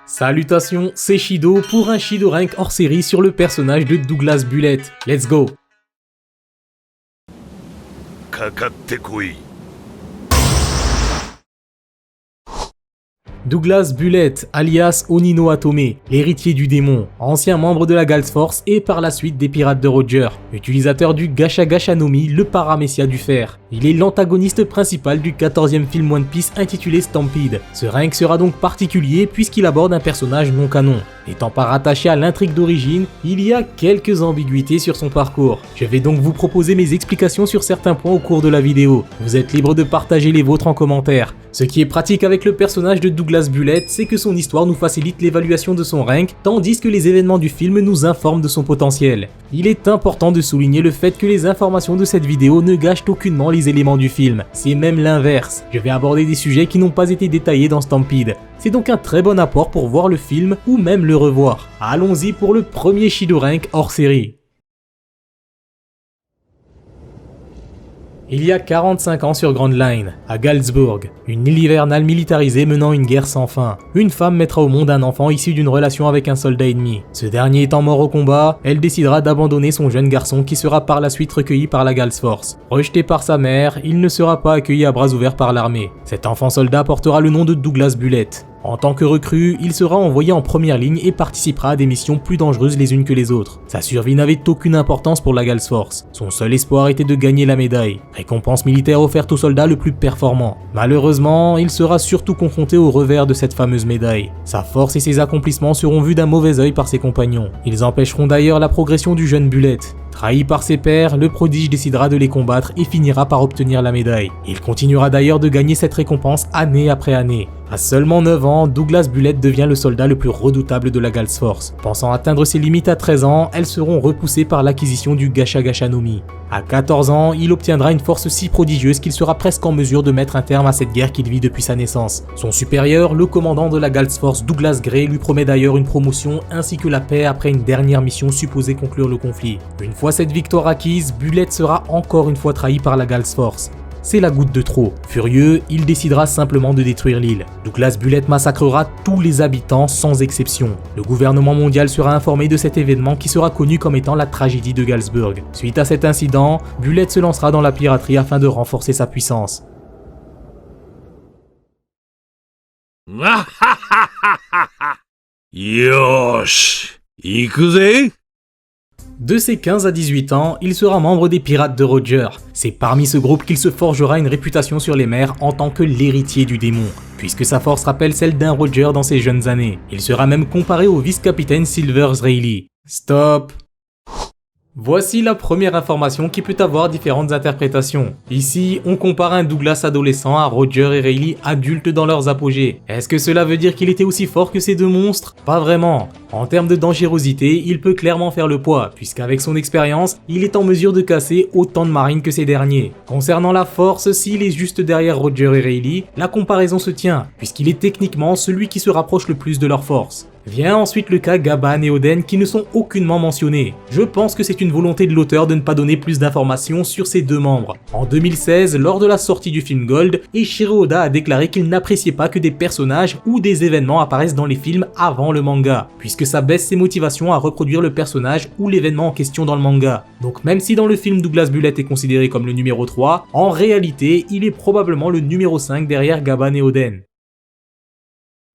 Salutations, c'est Shido pour un Shido Rank hors série sur le personnage de Douglas Bullet. Let's go! Douglas Bullet, alias Onino Atome, l'héritier du démon, ancien membre de la Gals Force et par la suite des pirates de Roger, utilisateur du Gacha Gacha no Mi, le paramécia du fer. Il est l'antagoniste principal du 14e film One Piece intitulé Stampede. Ce rank sera donc particulier puisqu'il aborde un personnage non canon. N'étant pas rattaché à l'intrigue d'origine, il y a quelques ambiguïtés sur son parcours. Je vais donc vous proposer mes explications sur certains points au cours de la vidéo. Vous êtes libre de partager les vôtres en commentaire. Ce qui est pratique avec le personnage de Douglas Bullet, c'est que son histoire nous facilite l'évaluation de son rank, tandis que les événements du film nous informent de son potentiel. Il est important de souligner le fait que les informations de cette vidéo ne gâchent aucunement les éléments du film, c'est même l'inverse. Je vais aborder des sujets qui n'ont pas été détaillés dans Stampede. C'est donc un très bon apport pour voir le film ou même le revoir. Allons-y pour le premier Shido Rank hors série. Il y a 45 ans sur Grand Line, à Galsburg, une île hivernale militarisée menant une guerre sans fin. Une femme mettra au monde un enfant issu d'une relation avec un soldat ennemi. Ce dernier étant mort au combat, elle décidera d'abandonner son jeune garçon qui sera par la suite recueilli par la Gals Force. Rejeté par sa mère, il ne sera pas accueilli à bras ouverts par l'armée. Cet enfant soldat portera le nom de Douglas Bullet. En tant que recrue, il sera envoyé en première ligne et participera à des missions plus dangereuses les unes que les autres. Sa survie n'avait aucune importance pour la Gals Force. Son seul espoir était de gagner la médaille, récompense militaire offerte au soldat le plus performant. Malheureusement, il sera surtout confronté au revers de cette fameuse médaille. Sa force et ses accomplissements seront vus d'un mauvais œil par ses compagnons. Ils empêcheront d'ailleurs la progression du jeune Bullet. Trahi par ses pairs, le prodige décidera de les combattre et finira par obtenir la médaille. Il continuera d'ailleurs de gagner cette récompense année après année. À seulement 9 ans, Douglas Bullet devient le soldat le plus redoutable de la Gals Force. Pensant atteindre ses limites à 13 ans, elles seront repoussées par l'acquisition du Gacha Gacha no Mi. À 14 ans, il obtiendra une force si prodigieuse qu'il sera presque en mesure de mettre un terme à cette guerre qu'il vit depuis sa naissance. Son supérieur, le commandant de la Gals Force, Douglas Gray, lui promet d'ailleurs une promotion ainsi que la paix après une dernière mission supposée conclure le conflit. Une fois cette victoire acquise, Bullet sera encore une fois trahi par la Gals Force. C'est la goutte de trop. Furieux, il décidera simplement de détruire l'île. Douglas Bullet massacrera tous les habitants sans exception. Le gouvernement mondial sera informé de cet événement qui sera connu comme étant la tragédie de Galsburg. Suite à cet incident, Bullet se lancera dans la piraterie afin de renforcer sa puissance. Yosh, ikuze? De ses 15 à 18 ans, il sera membre des pirates de Roger. C'est parmi ce groupe qu'il se forgera une réputation sur les mers en tant que l'héritier du démon, puisque sa force rappelle celle d'un Roger dans ses jeunes années. Il sera même comparé au vice-capitaine Silver Rayleigh. Stop! Voici la première information qui peut avoir différentes interprétations. Ici, on compare un Douglas adolescent à Roger et Rayleigh adultes dans leurs apogées. Est-ce que cela veut dire qu'il était aussi fort que ces deux monstres? Pas vraiment. En termes de dangerosité, il peut clairement faire le poids, puisqu'avec son expérience, il est en mesure de casser autant de marines que ces derniers. Concernant la force, s'il est juste derrière Roger et Rayleigh, la comparaison se tient, puisqu'il est techniquement celui qui se rapproche le plus de leur force. Vient ensuite le cas Gaban et Oden qui ne sont aucunement mentionnés. Je pense que c'est une volonté de l'auteur de ne pas donner plus d'informations sur ces deux membres. En 2016, lors de la sortie du film Gold, Eiichiro Oda a déclaré qu'il n'appréciait pas que des personnages ou des événements apparaissent dans les films avant le manga, puisque ça baisse ses motivations à reproduire le personnage ou l'événement en question dans le manga. Donc même si dans le film Douglas Bullet est considéré comme le numéro 3, en réalité, il est probablement le numéro 5 derrière Gaban et Oden.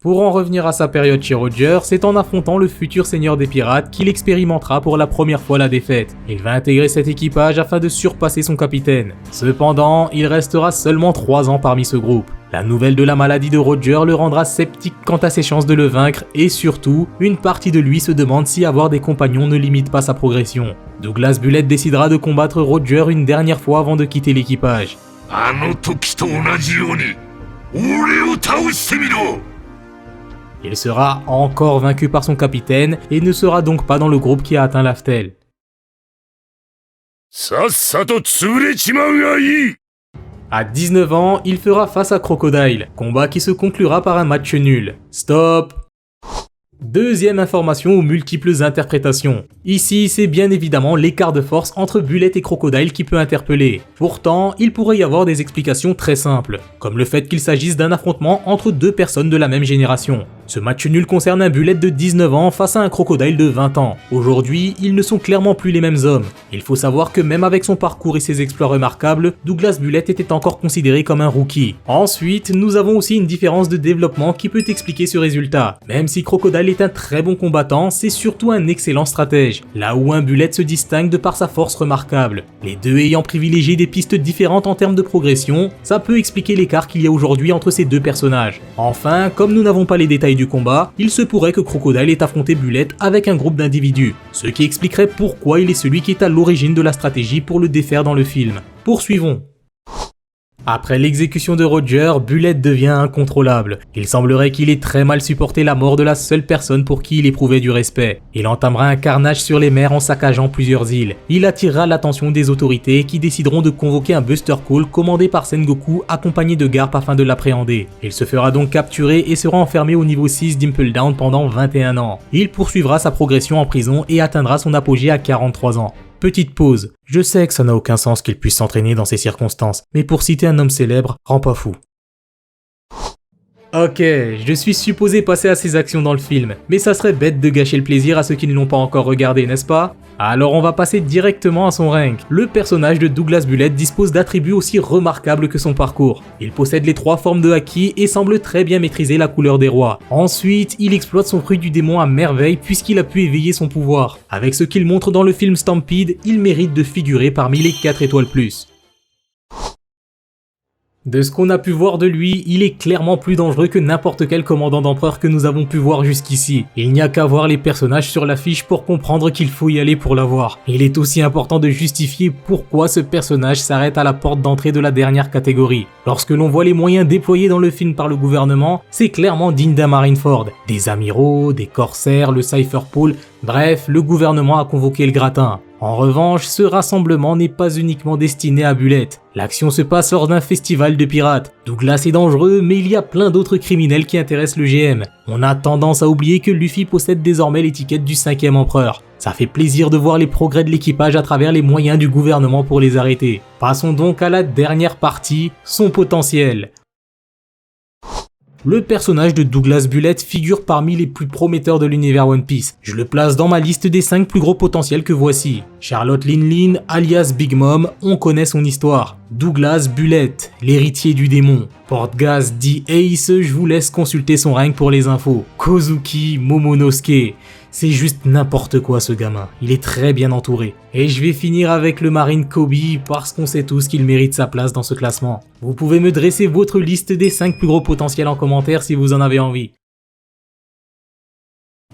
Pour en revenir à sa période chez Roger, c'est en affrontant le futur seigneur des pirates qu'il expérimentera pour la première fois la défaite. Il va intégrer cet équipage afin de surpasser son capitaine. Cependant, il restera seulement 3 ans parmi ce groupe. La nouvelle de la maladie de Roger le rendra sceptique quant à ses chances de le vaincre et surtout, une partie de lui se demande si avoir des compagnons ne limite pas sa progression. Douglas Bullet décidera de combattre Roger une dernière fois avant de quitter l'équipage. Il sera encore vaincu par son capitaine et ne sera donc pas dans le groupe qui a atteint l'Aftel. À 19 ans, il fera face à Crocodile, combat qui se conclura par un match nul. Stop! Deuxième information aux multiples interprétations. Ici, c'est bien évidemment l'écart de force entre Bullet et Crocodile qui peut interpeller. Pourtant, il pourrait y avoir des explications très simples, comme le fait qu'il s'agisse d'un affrontement entre deux personnes de la même génération. Ce match nul concerne un Bullet de 19 ans face à un Crocodile de 20 ans. Aujourd'hui, ils ne sont clairement plus les mêmes hommes. Il faut savoir que même avec son parcours et ses exploits remarquables, Douglas Bullet était encore considéré comme un rookie. Ensuite, nous avons aussi une différence de développement qui peut expliquer ce résultat. Même si Crocodile est un très bon combattant, c'est surtout un excellent stratège, là où un Bullet se distingue de par sa force remarquable. Les deux ayant privilégié des pistes différentes en termes de progression, ça peut expliquer l'écart qu'il y a aujourd'hui entre ces deux personnages. Enfin, comme nous n'avons pas les détails du combat, il se pourrait que Crocodile ait affronté Bullet avec un groupe d'individus, ce qui expliquerait pourquoi il est celui qui est à l'origine de la stratégie pour le défaire dans le film. Poursuivons. Après l'exécution de Roger, Bullet devient incontrôlable. Il semblerait qu'il ait très mal supporté la mort de la seule personne pour qui il éprouvait du respect. Il entamera un carnage sur les mers en saccageant plusieurs îles. Il attirera l'attention des autorités qui décideront de convoquer un Buster Call commandé par Sengoku accompagné de Garp afin de l'appréhender. Il se fera donc capturer et sera enfermé au niveau 6 d'Impel Down pendant 21 ans. Il poursuivra sa progression en prison et atteindra son apogée à 43 ans. Petite pause, je sais que ça n'a aucun sens qu'il puisse s'entraîner dans ces circonstances, mais pour citer un homme célèbre, rend pas fou. Ok, je suis supposé passer à ses actions dans le film, mais ça serait bête de gâcher le plaisir à ceux qui ne l'ont pas encore regardé, n'est-ce pas? Alors on va passer directement à son rank. Le personnage de Douglas Bullet dispose d'attributs aussi remarquables que son parcours. Il possède les 3 formes de Haki et semble très bien maîtriser la couleur des rois. Ensuite, il exploite son fruit du démon à merveille puisqu'il a pu éveiller son pouvoir. Avec ce qu'il montre dans le film Stampede, il mérite de figurer parmi les 4 étoiles plus. De ce qu'on a pu voir de lui, il est clairement plus dangereux que n'importe quel commandant d'empereur que nous avons pu voir jusqu'ici. Il n'y a qu'à voir les personnages sur l'affiche pour comprendre qu'il faut y aller pour l'avoir. Il est aussi important de justifier pourquoi ce personnage s'arrête à la porte d'entrée de la dernière catégorie. Lorsque l'on voit les moyens déployés dans le film par le gouvernement, c'est clairement digne d'un Marineford. Des amiraux, des corsaires, le Cypher Pole, bref, le gouvernement a convoqué le gratin. En revanche, ce rassemblement n'est pas uniquement destiné à Bullet. L'action se passe lors d'un festival de pirates. Douglas est dangereux, mais il y a plein d'autres criminels qui intéressent le GM. On a tendance à oublier que Luffy possède désormais l'étiquette du 5e empereur. Ça fait plaisir de voir les progrès de l'équipage à travers les moyens du gouvernement pour les arrêter. Passons donc à la dernière partie, son potentiel. Le personnage de Douglas Bullet figure parmi les plus prometteurs de l'univers One Piece. Je le place dans ma liste des 5 plus gros potentiels que voici. Charlotte Linlin, alias Big Mom, on connaît son histoire. Douglas Bullet, l'héritier du démon. Portgas dit Ace, je vous laisse consulter son rank pour les infos. Kozuki Momonosuke. C'est juste n'importe quoi ce gamin, il est très bien entouré. Et je vais finir avec le Marine Kobe parce qu'on sait tous qu'il mérite sa place dans ce classement. Vous pouvez me dresser votre liste des 5 plus gros potentiels en commentaire si vous en avez envie.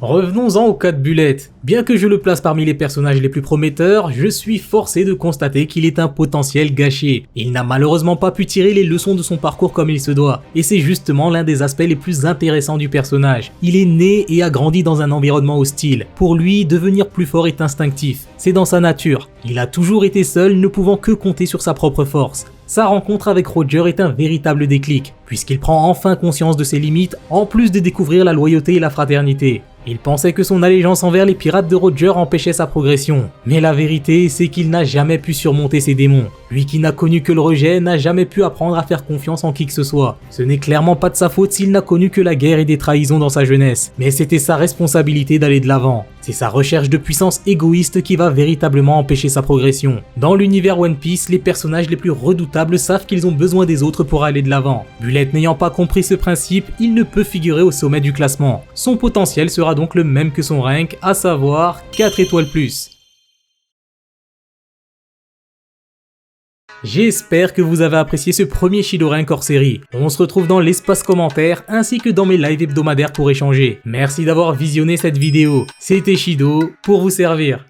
Revenons-en au cas de Bullet. Bien que je le place parmi les personnages les plus prometteurs, je suis forcé de constater qu'il est un potentiel gâché. Il n'a malheureusement pas pu tirer les leçons de son parcours comme il se doit. Et c'est justement l'un des aspects les plus intéressants du personnage. Il est né et a grandi dans un environnement hostile. Pour lui, devenir plus fort est instinctif. C'est dans sa nature. Il a toujours été seul, ne pouvant que compter sur sa propre force. Sa rencontre avec Roger est un véritable déclic, puisqu'il prend enfin conscience de ses limites, en plus de découvrir la loyauté et la fraternité. Il pensait que son allégeance envers les pirates de Roger empêchait sa progression. Mais la vérité, c'est qu'il n'a jamais pu surmonter ses démons. Lui qui n'a connu que le rejet, n'a jamais pu apprendre à faire confiance en qui que ce soit. Ce n'est clairement pas de sa faute s'il n'a connu que la guerre et des trahisons dans sa jeunesse. Mais c'était sa responsabilité d'aller de l'avant. C'est sa recherche de puissance égoïste qui va véritablement empêcher sa progression. Dans l'univers One Piece, les personnages les plus redoutables savent qu'ils ont besoin des autres pour aller de l'avant. Bullet n'ayant pas compris ce principe, il ne peut figurer au sommet du classement. Son potentiel sera donc le même que son rank, à savoir 4 étoiles plus. J'espère que vous avez apprécié ce premier Shido Rank hors série. On se retrouve dans l'espace commentaire ainsi que dans mes lives hebdomadaires pour échanger. Merci d'avoir visionné cette vidéo. C'était Shido pour vous servir.